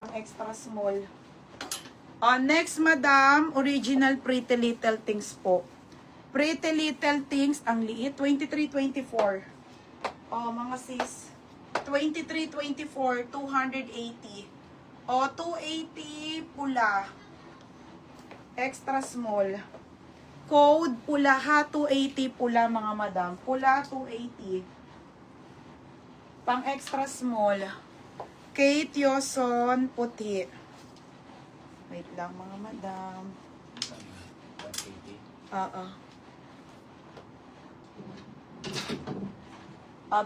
Extra small. Next, madam, original Pretty Little Things po. Pretty Little Things, ang liit, 23-24. Mga sis, 23-24, 280. 280 pula. Extra small. Code pula ha, 280 pula mga madam. Pula, 280. Pang extra small. Kate Yoson, puti. Wait lang mga madam.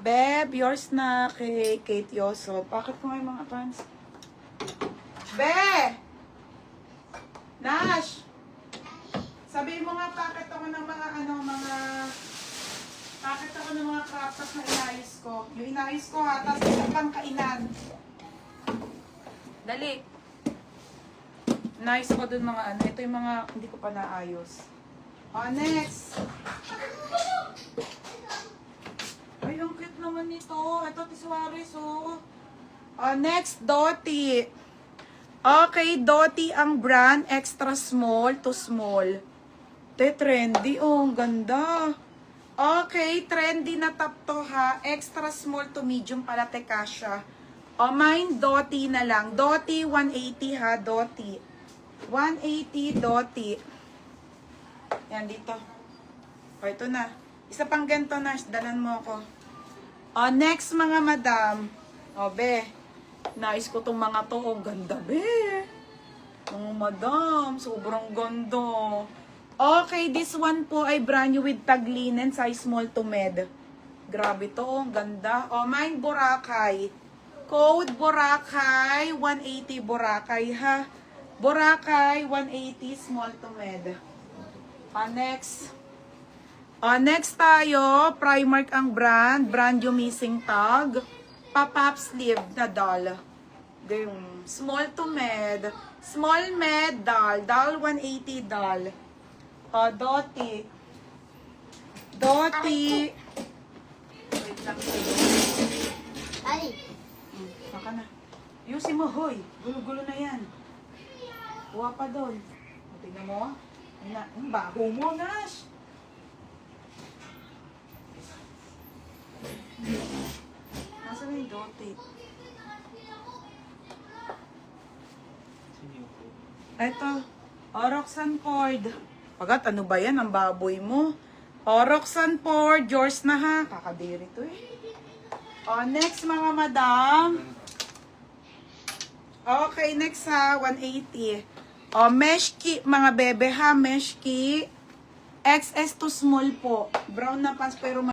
Beb, yours na kay Kate Yoson. Bakit ko may mga pants? Be! Nash! Sabihin mo nga, bakit ako ng mga bakit ako ng mga crop top na inayos ko. Yung inayos ko ha, tapos isa pang kainan. Dali. Nice ko dun mga ano. Ito yung mga hindi ko pa naayos. Next. Ay, ang cute naman nito. Ito, Tiswaris, oh. Next, Dottie. Okay, Dottie ang brand. Extra small to small. Trendy, oh. Ang ganda. Okay, trendy na top to, ha. Extra small to medium pala, kasha. Mine, Dottie na lang. Dottie, 180 ha, Dottie. 180, Dottie. Yan, dito. Ito na. Isa pang ganito na, dalan mo ako. Next, mga madam. Be. Nais ko tong mga to. Ganda, be. Mga madam, sobrang ganda. Okay, this one po ay brand new with tag linen, size small to med. Grabe to, ang ganda. Mine, Boracay. Code Boracay, 180 Boracay ha. Boracay, 180 small to med. Next. Next tayo, Primark ang brand. Brand yung missing tag. Pop-up sleeve na doll. Small to med. Small med doll. Doll 180 doll. Dottie. Dottie. Wait lang. Ay. Saka na. Yusin mo, hoy. Gulo-gulo na yan. Kuha pa doon. Tingnan mo. Ang baho mo, Nash. Nasaan na yung Dottie? Eto. Roxanne Ford. Pagat, ano ba yan? Ang baboy mo. Roxanne Ford. Yours na ha. Kakadiri to eh. Next mga madam. Okay, next ha. 180. Meshki, mga bebe ha. Meshki. XS to small po. Brown na pants pero